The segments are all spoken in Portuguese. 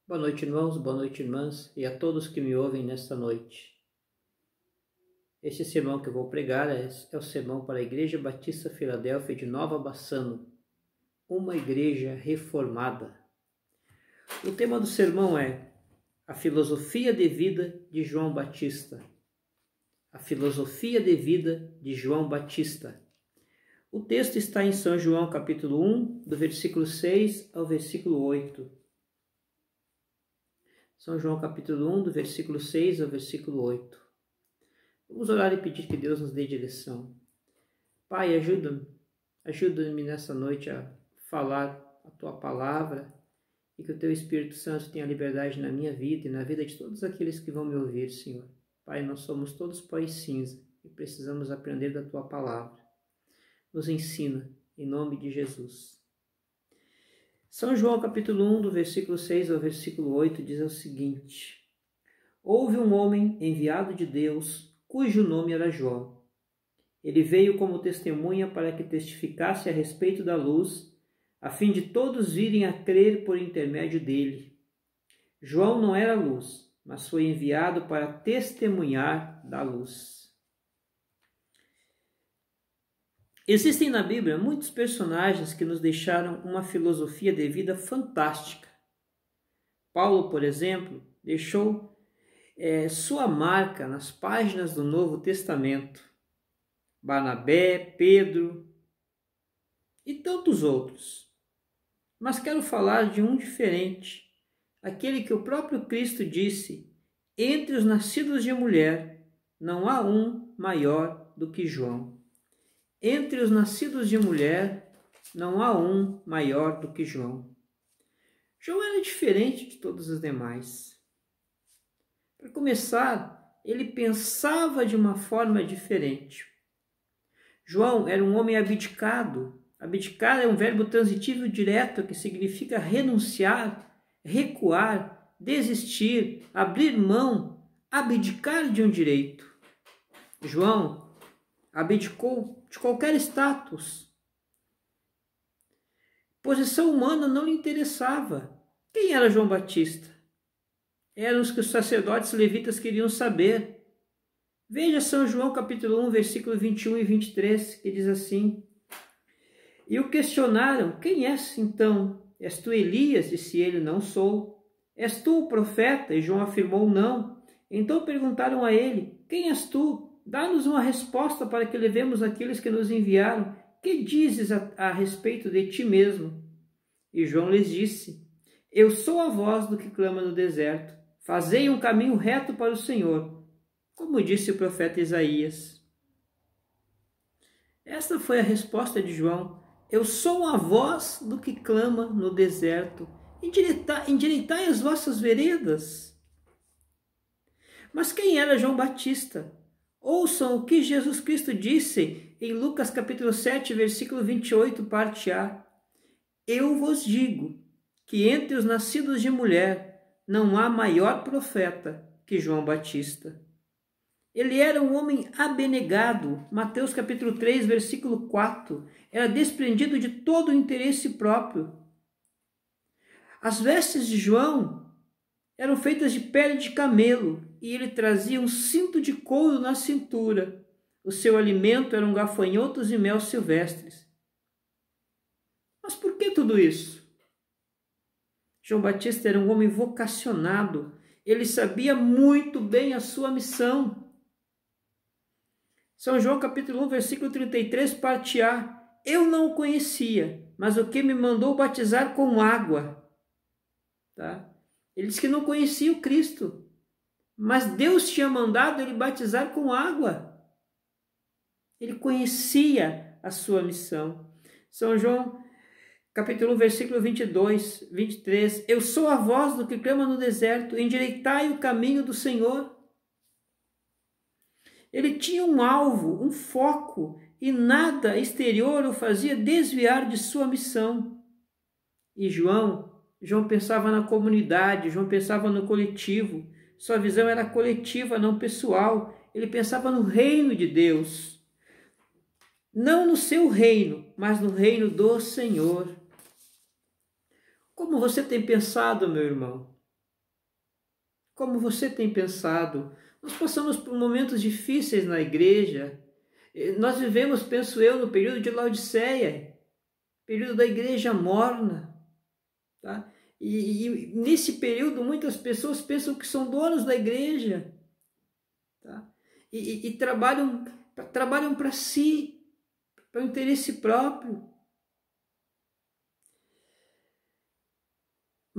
Boa noite, irmãos, boa noite, irmãs, e a todos que me ouvem nesta noite. Este sermão que eu vou pregar é o sermão para a Igreja Batista Filadélfia de Nova Bassano, uma igreja reformada. O tema do sermão é a filosofia de vida de João Batista. A filosofia de vida de João Batista. O texto está em São João, capítulo 1, do versículo 6 ao versículo 8. São João, capítulo 1, do versículo 6 ao versículo 8. Vamos orar e pedir que Deus nos dê direção. Pai, ajuda-me nessa noite a falar a Tua palavra e que o Teu Espírito Santo tenha liberdade na minha vida e na vida de todos aqueles que vão me ouvir, Senhor. Pai, nós somos todos pó e cinza e precisamos aprender da Tua palavra. Nos ensina, em nome de Jesus. São João, capítulo 1, do versículo 6 ao versículo 8, diz o seguinte: Houve um homem enviado de Deus, cujo nome era João. Ele veio como testemunha para que testificasse a respeito da luz, a fim de todos virem a crer por intermédio dele. João não era luz, mas foi enviado para testemunhar da luz. Existem na Bíblia muitos personagens que nos deixaram uma filosofia de vida fantástica. Paulo, por exemplo, deixou sua marca nas páginas do Novo Testamento. Barnabé, Pedro e tantos outros. Mas quero falar de um diferente, aquele que o próprio Cristo disse: entre os nascidos de mulher não há um maior do que João. Entre os nascidos de mulher, não há um maior do que João. João era diferente de todos os demais. Para começar, ele pensava de uma forma diferente. João era um homem abdicado. Abdicar é um verbo transitivo direto que significa renunciar, recuar, desistir, abrir mão, abdicar de um direito. João abdicou de qualquer status. Posição humana não lhe interessava. Quem era João Batista? Eram os que os sacerdotes levitas queriam saber. Veja São João capítulo 1, versículo 21 e 23, que diz assim: E o questionaram: Quem és então? És tu Elias? Disse ele: Não sou. És tu o profeta? E João afirmou: Não. Então perguntaram a ele: Quem és tu? Dá-nos uma resposta para que levemos aqueles que nos enviaram. Que dizes a respeito de ti mesmo? E João lhes disse: Eu sou a voz do que clama no deserto. Fazei um caminho reto para o Senhor, como disse o profeta Isaías. Esta foi a resposta de João. Eu sou a voz do que clama no deserto. Endireitai as vossas veredas. Mas quem era João Batista? Ouçam o que Jesus Cristo disse em Lucas capítulo 7, versículo 28, parte A. Eu vos digo que entre os nascidos de mulher não há maior profeta que João Batista. Ele era um homem abnegado. Mateus capítulo 3, versículo 4. Era desprendido de todo o interesse próprio. As vestes de João eram feitas de pele de camelo e ele trazia um cinto de couro na cintura. O seu alimento eram gafanhotos e mel silvestres. Mas por que tudo isso? João Batista era um homem vocacionado. Ele sabia muito bem a sua missão. São João capítulo 1, versículo 33, parte A. Eu não o conhecia, mas o que me mandou batizar com água. Tá? Ele disse que não conhecia o Cristo, mas Deus tinha mandado ele batizar com água. Ele conhecia a sua missão. São João, capítulo 1, versículo 22, 23. Eu sou a voz do que clama no deserto, endireitai o caminho do Senhor. Ele tinha um alvo, um foco, e nada exterior o fazia desviar de sua missão. E João pensava na comunidade, João pensava no coletivo. Sua visão era coletiva, não pessoal. Ele pensava no reino de Deus. Não no seu reino, mas no reino do Senhor. Como você tem pensado, meu irmão? como você tem pensado. Nós passamos por momentos difíceis na igreja. Nós vivemos, penso eu, no período de Laodiceia, período da igreja morna. Tá? E nesse período muitas pessoas pensam que são donos da igreja. Tá? E trabalham para si, para o interesse próprio.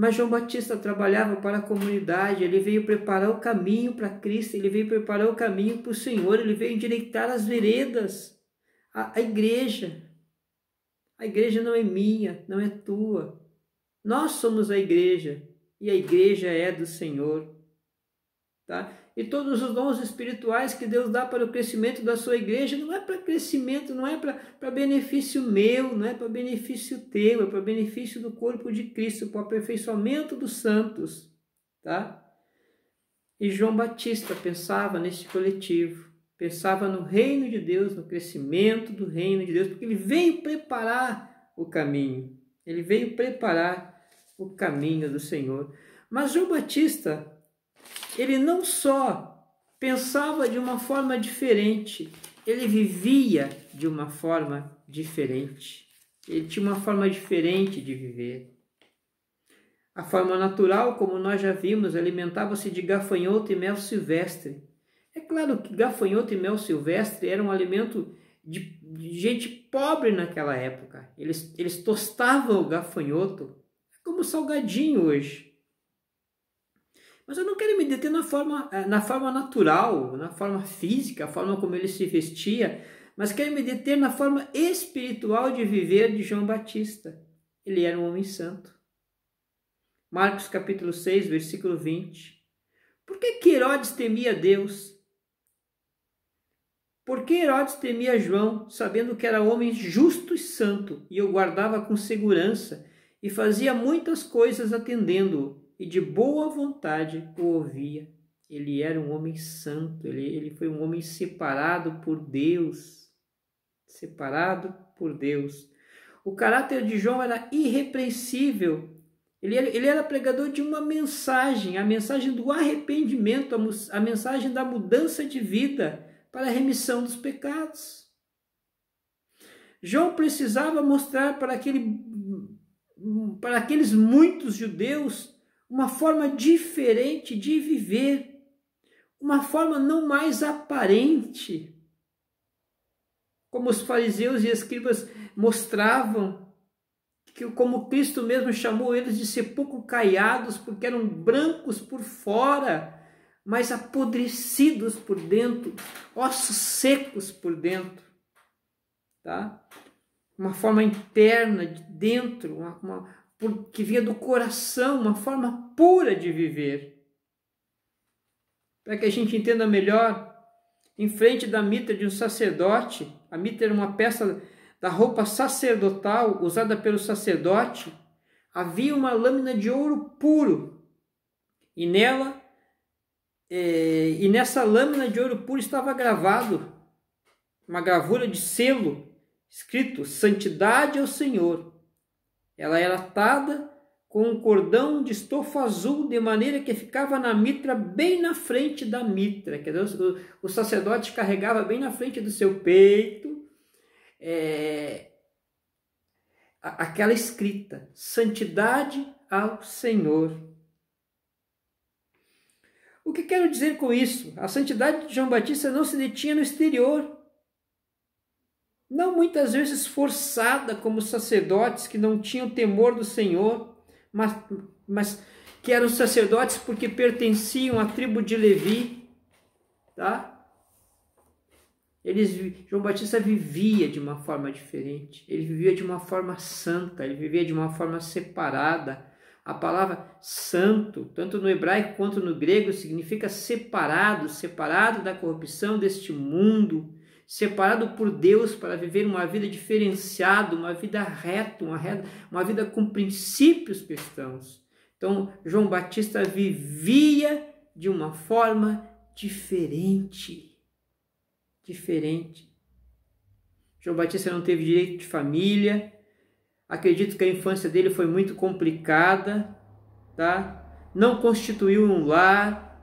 Mas João Batista trabalhava para a comunidade, ele veio preparar o caminho para Cristo, ele veio preparar o caminho para o Senhor, ele veio endireitar as veredas, a igreja. A igreja não é minha, não é tua. Nós somos a igreja e a igreja é do Senhor. Tá? E todos os dons espirituais que Deus dá para o crescimento da sua igreja não é para crescimento, não é para benefício meu, não é para benefício teu, é para benefício do corpo de Cristo, para o aperfeiçoamento dos santos. Tá? E João Batista pensava nesse coletivo, pensava no reino de Deus, no crescimento do reino de Deus, porque ele veio preparar o caminho, ele veio preparar o caminho do Senhor. Mas João Batista, ele não só pensava de uma forma diferente, ele vivia de uma forma diferente. Ele tinha uma forma diferente de viver. A forma natural, como nós já vimos, alimentava-se de gafanhoto e mel silvestre. É claro que gafanhoto e mel silvestre era um alimento de gente pobre naquela época. Eles tostavam o gafanhoto como salgadinho hoje. Mas eu não quero me deter na forma natural, na forma física, a forma como ele se vestia, mas quero me deter na forma espiritual de viver de João Batista. Ele era um homem santo. Marcos capítulo 6, versículo 20. Por que Herodes temia Deus? Por que Herodes temia João, sabendo que era homem justo e santo, e o guardava com segurança, e fazia muitas coisas atendendo-o? E de boa vontade o ouvia. Ele era um homem santo, ele foi um homem separado por Deus. Separado por Deus. O caráter de João era irrepreensível. Ele era pregador de uma mensagem, a mensagem do arrependimento, a mensagem da mudança de vida para a remissão dos pecados. João precisava mostrar para aqueles muitos judeus uma forma diferente de viver, uma forma não mais aparente, como os fariseus e escribas mostravam, como Cristo mesmo chamou eles de sepulcro caiados, porque eram brancos por fora, mas apodrecidos por dentro, ossos secos por dentro, tá? Uma forma interna de dentro, que vinha do coração, uma forma pura de viver. Para que a gente entenda melhor, em frente da mitra de um sacerdote, a mitra era uma peça da roupa sacerdotal usada pelo sacerdote, havia uma lâmina de ouro puro, e nessa lâmina de ouro puro estava gravado uma gravura de selo, escrito Santidade ao Senhor. Ela era atada com um cordão de estofa azul, de maneira que ficava na mitra, bem na frente da mitra. Quer dizer, o sacerdote carregava bem na frente do seu peito aquela escrita, Santidade ao Senhor. O que quero dizer com isso? A santidade de João Batista não se detinha no exterior. Não muitas vezes forçada como sacerdotes que não tinham temor do Senhor, mas que eram sacerdotes porque pertenciam à tribo de Levi, tá? João Batista vivia de uma forma diferente, ele vivia de uma forma santa, ele vivia de uma forma separada. A palavra santo, tanto no hebraico quanto no grego, significa separado, separado da corrupção deste mundo, separado por Deus para viver uma vida diferenciada, uma vida reta, uma vida com princípios cristãos. Então, João Batista vivia de uma forma diferente. João Batista não teve direito de família. Acredito que a infância dele foi muito complicada, tá? Não constituiu um lar,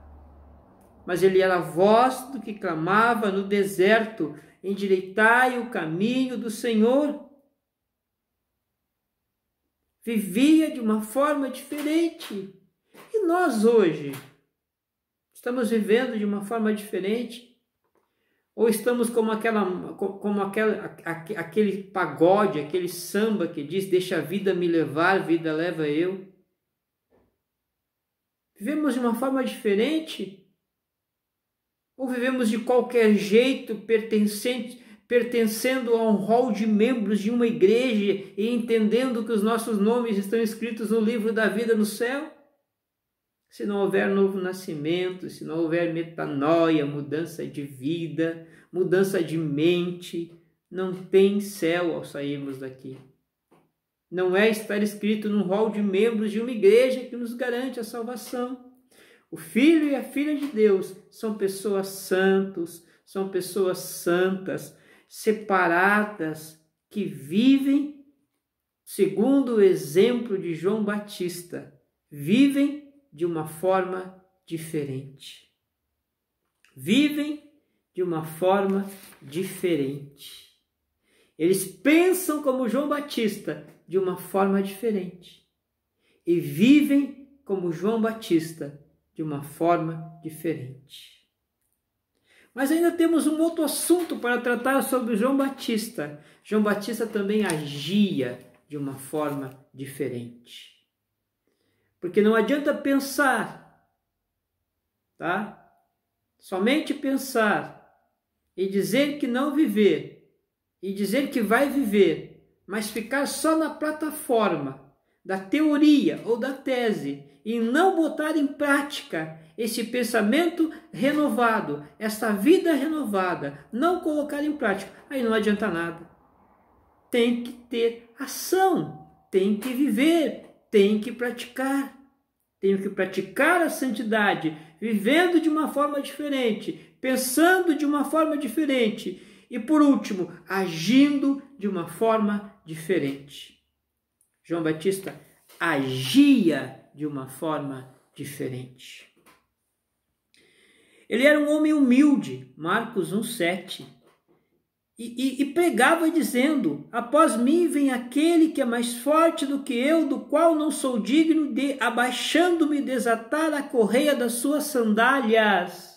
mas ele era a voz do que clamava no deserto: endireitai o caminho do Senhor. Vivia de uma forma diferente. E nós hoje estamos vivendo de uma forma diferente? Ou estamos como aquele pagode, aquele samba que diz: deixa a vida me levar, vida leva eu? Vivemos de uma forma diferente? Ou vivemos de qualquer jeito, pertencendo a um rol de membros de uma igreja e entendendo que os nossos nomes estão escritos no livro da vida no céu? Se não houver novo nascimento, se não houver metanoia, mudança de vida, mudança de mente, não tem céu ao sairmos daqui. Não é estar escrito num rol de membros de uma igreja que nos garante a salvação. O Filho e a Filha de Deus são pessoas santos, são pessoas santas, separadas, que vivem segundo o exemplo de João Batista, vivem de uma forma diferente. Vivem de uma forma diferente. Eles pensam como João Batista de uma forma diferente. E vivem como João Batista de uma forma diferente. Mas ainda temos um outro assunto para tratar sobre João Batista. João Batista também agia de uma forma diferente. Porque não adianta pensar, tá? Somente pensar e dizer que não viver, e dizer que vai viver, mas ficar só na plataforma da teoria ou da tese e não botar em prática esse pensamento renovado, essa vida renovada, não colocar em prática, aí não adianta nada. Tem que ter ação, tem que viver, tem que praticar. Tenho que praticar a santidade, vivendo de uma forma diferente, pensando de uma forma diferente e, por último, agindo de uma forma diferente. João Batista agia de uma forma diferente. Ele era um homem humilde, Marcos 1,7, e pregava dizendo: após mim vem aquele que é mais forte do que eu, do qual não sou digno de, abaixando-me, desatar a correia das suas sandálias.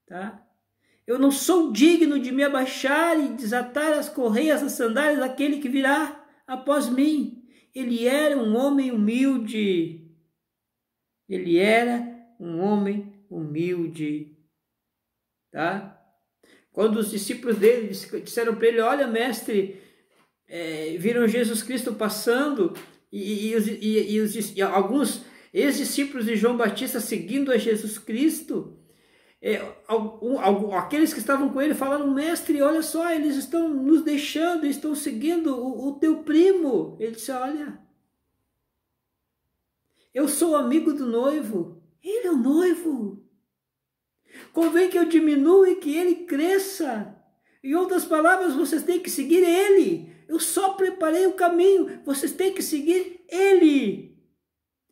Tá? Eu não sou digno de me abaixar e desatar as correias das sandálias daquele que virá após mim. Ele era um homem humilde. Ele era um homem humilde. Tá? Quando os discípulos dele disseram para ele: olha, mestre, viram Jesus Cristo passando e alguns ex-discípulos de João Batista seguindo a Jesus Cristo, aqueles que estavam com ele falaram: mestre, olha só, eles estão nos deixando, estão seguindo o teu primo. Ele disse: olha, eu sou amigo do noivo, ele é o noivo. Convém que eu diminua e que ele cresça. Em outras palavras, vocês têm que seguir ele. Eu só preparei o caminho, vocês têm que seguir ele.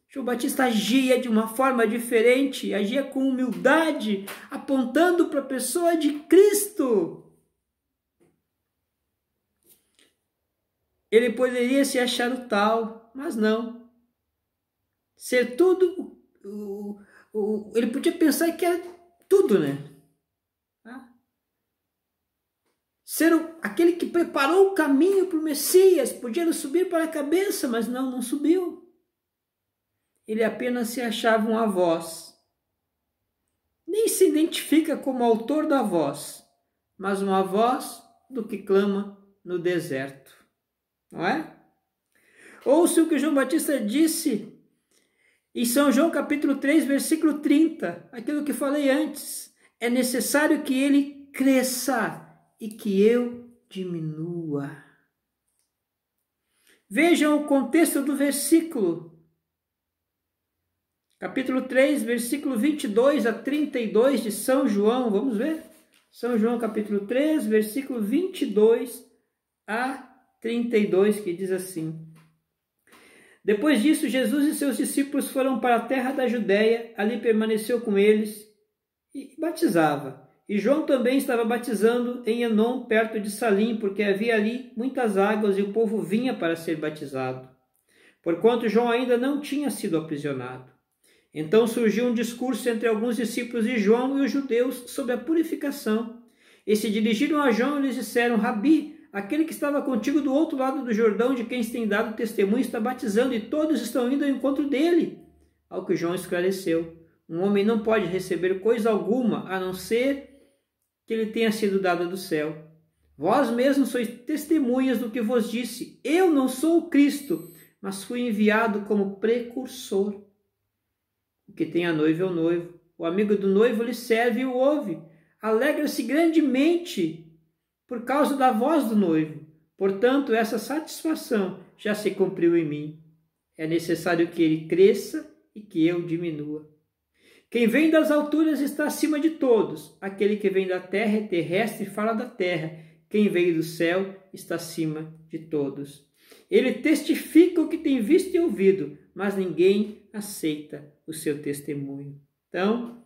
João Batista agia de uma forma diferente, agia com humildade, apontando para a pessoa de Cristo. Ele poderia se achar o tal, mas não. Ser tudo, ele podia pensar que era tudo, né? Ser aquele que preparou o caminho para o Messias, podia subir para a cabeça, mas não subiu. Ele apenas se achava uma voz. Nem se identifica como autor da voz, mas uma voz do que clama no deserto. Não é? Ouça o que João Batista disse em São João capítulo 3, versículo 30, aquilo que falei antes: é necessário que ele cresça e que eu diminua. Vejam o contexto do versículo. Capítulo 3, versículo 22 a 32 de São João, vamos ver? São João capítulo 3, versículo 22 a 32, que diz assim: Depois disso, Jesus e seus discípulos foram para a terra da Judéia, ali permaneceu com eles e batizava. E João também estava batizando em Enom, perto de Salim, porque havia ali muitas águas e o povo vinha para ser batizado, porquanto João ainda não tinha sido aprisionado. Então surgiu um discurso entre alguns discípulos de João e os judeus sobre a purificação. E se dirigiram a João e lhes disseram: Rabi, aquele que estava contigo do outro lado do Jordão, de quem se tem dado testemunho, está batizando, e todos estão indo ao encontro dele. Ao que João esclareceu: um homem não pode receber coisa alguma, a não ser que lhe tenha sido dada do céu. Vós mesmos sois testemunhas do que vos disse. Eu não sou o Cristo, mas fui enviado como precursor. O que tem a noiva é o noivo. O amigo do noivo lhe serve e o ouve. Alegra-se grandemente por causa da voz do noivo. Portanto, essa satisfação já se cumpriu em mim. É necessário que ele cresça e que eu diminua. Quem vem das alturas está acima de todos. Aquele que vem da terra é terrestre e fala da terra. Quem veio do céu está acima de todos. Ele testifica o que tem visto e ouvido, mas ninguém aceita o seu testemunho. Então,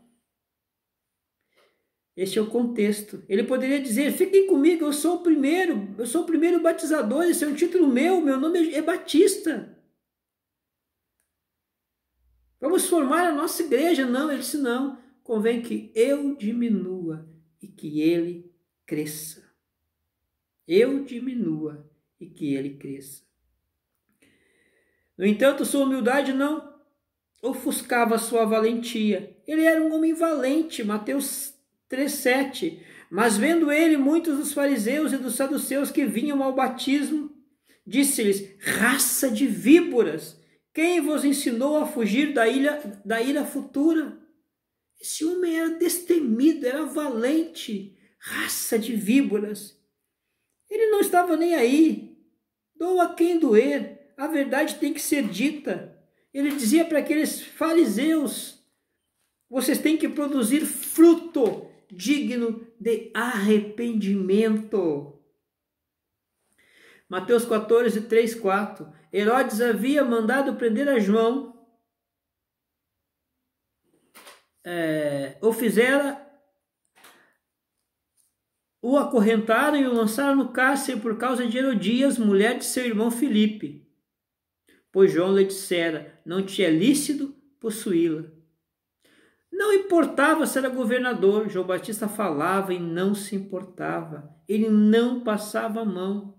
este é o contexto. Ele poderia dizer: fiquem comigo, eu sou o primeiro batizador, esse é um título meu nome é Batista. Vamos formar a nossa igreja. Não, ele disse: não, convém que eu diminua e que ele cresça. Eu diminua e que ele cresça. No entanto, sua humildade não ofuscava sua valentia. Ele era um homem valente, Mateus 3,7. Mas vendo ele muitos dos fariseus e dos saduceus que vinham ao batismo, disse-lhes: raça de víboras, quem vos ensinou a fugir da ira futura? Esse homem era destemido, era valente, raça de víboras. Ele não estava nem aí. Doa quem doer, a verdade tem que ser dita. Ele dizia para aqueles fariseus: vocês têm que produzir fruto digno de arrependimento. Mateus 14, 3, 4. Herodes havia mandado prender a João, o acorrentaram e o lançaram no cárcere por causa de Herodias, mulher de seu irmão Filipe. Pois João lhe dissera: não te é lícito possuí-la. Não importava se era governador, João Batista falava e não se importava. Ele não passava a mão.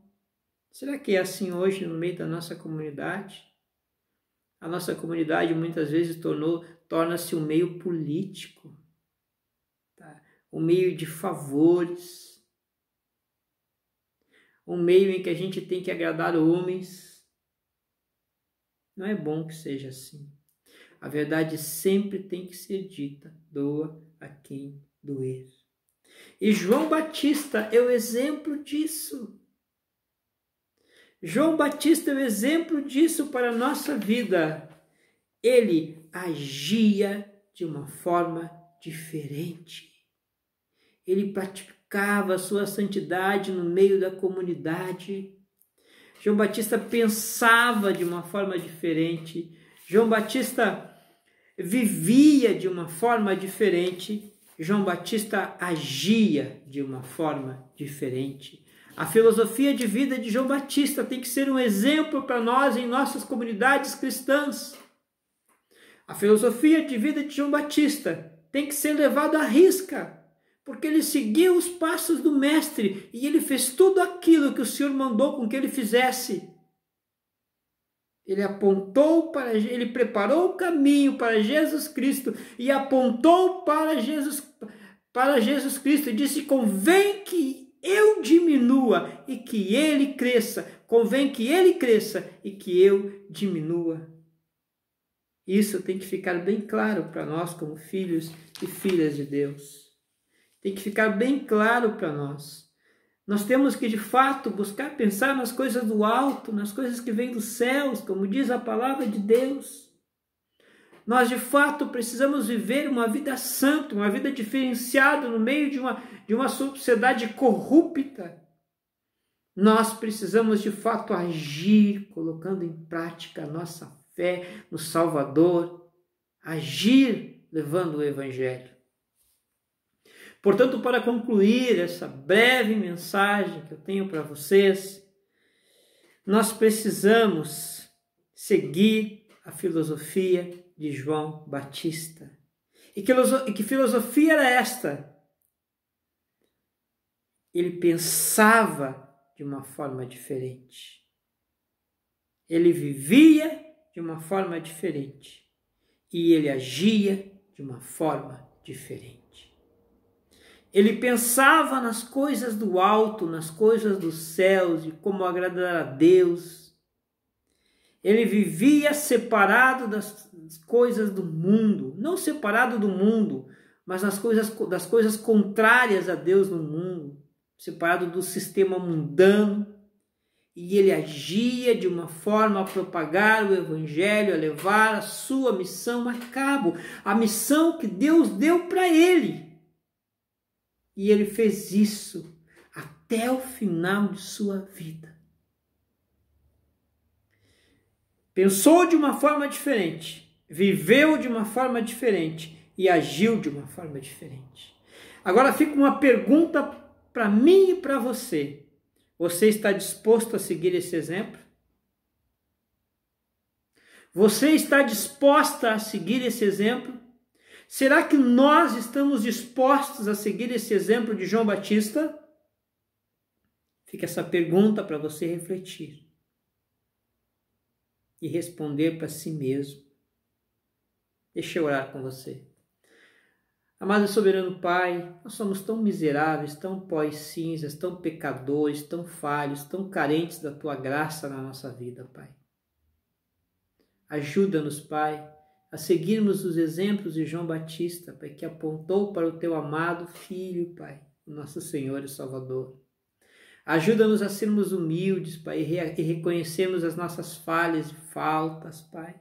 Será que é assim hoje no meio da nossa comunidade? A nossa comunidade muitas vezes torna-se um meio político, tá? Um meio de favores, um meio em que a gente tem que agradar homens. Não é bom que seja assim. A verdade sempre tem que ser dita: doa a quem doer. E João Batista é o exemplo disso. João Batista é o exemplo disso para a nossa vida. Ele agia de uma forma diferente. Ele praticava a sua santidade no meio da comunidade. João Batista pensava de uma forma diferente. João Batista vivia de uma forma diferente. João Batista agia de uma forma diferente. A filosofia de vida de João Batista tem que ser um exemplo para nós em nossas comunidades cristãs. A filosofia de vida de João Batista tem que ser levada à risca, porque ele seguiu os passos do Mestre e ele fez tudo aquilo que o Senhor mandou com que ele fizesse. Ele preparou o caminho para Jesus Cristo e apontou para Jesus Cristo e disse: convém que eu diminua e que ele cresça. Convém que ele cresça e que eu diminua. Isso tem que ficar bem claro para nós como filhos e filhas de Deus. Tem que ficar bem claro para nós. Nós temos que, de fato, buscar pensar nas coisas do alto, nas coisas que vêm dos céus, como diz a palavra de Deus. Nós, de fato, precisamos viver uma vida santa, uma vida diferenciada no meio de uma sociedade corrupta. Nós precisamos de fato agir, colocando em prática a nossa fé no Salvador, agir levando o Evangelho. Portanto, para concluir essa breve mensagem que eu tenho para vocês, nós precisamos seguir a filosofia de João Batista. E que filosofia era esta? Ele pensava de uma forma diferente. Ele vivia de uma forma diferente. E ele agia de uma forma diferente. Ele pensava nas coisas do alto, nas coisas dos céus, de como agradar a Deus. Ele vivia separado das coisas do mundo, não separado do mundo, mas das coisas contrárias a Deus no mundo, separado do sistema mundano. E ele agia de uma forma a propagar o Evangelho, a levar a sua missão a cabo, a missão que Deus deu para ele. E ele fez isso até o final de sua vida. Pensou de uma forma diferente, viveu de uma forma diferente e agiu de uma forma diferente. Agora fica uma pergunta para mim e para você. Você está disposto a seguir esse exemplo? Você está disposta a seguir esse exemplo? Será que nós estamos dispostos a seguir esse exemplo de João Batista? Fica essa pergunta para você refletir e responder para si mesmo. Deixa eu orar com você. Amado e soberano Pai, nós somos tão miseráveis, tão pó e cinzas, tão pecadores, tão falhos, tão carentes da Tua graça na nossa vida, Pai. Ajuda-nos, Pai, a seguirmos os exemplos de João Batista, Pai, que apontou para o Teu amado Filho, Pai, o nosso Senhor e Salvador. Ajuda-nos a sermos humildes, Pai, e reconhecermos as nossas falhas e faltas, Pai.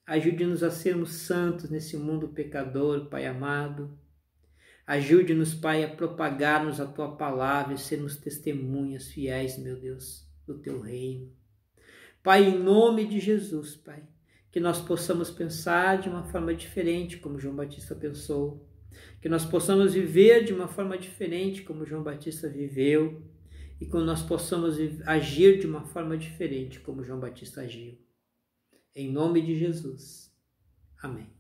Ajude-nos a sermos santos nesse mundo pecador, Pai amado. Ajude-nos, Pai, a propagarmos a Tua palavra e sermos testemunhas fiéis, meu Deus, do Teu reino. Pai, em nome de Jesus, Pai, que nós possamos pensar de uma forma diferente, como João Batista pensou, que nós possamos viver de uma forma diferente, como João Batista viveu, e que nós possamos agir de uma forma diferente, como João Batista agiu. Em nome de Jesus. Amém.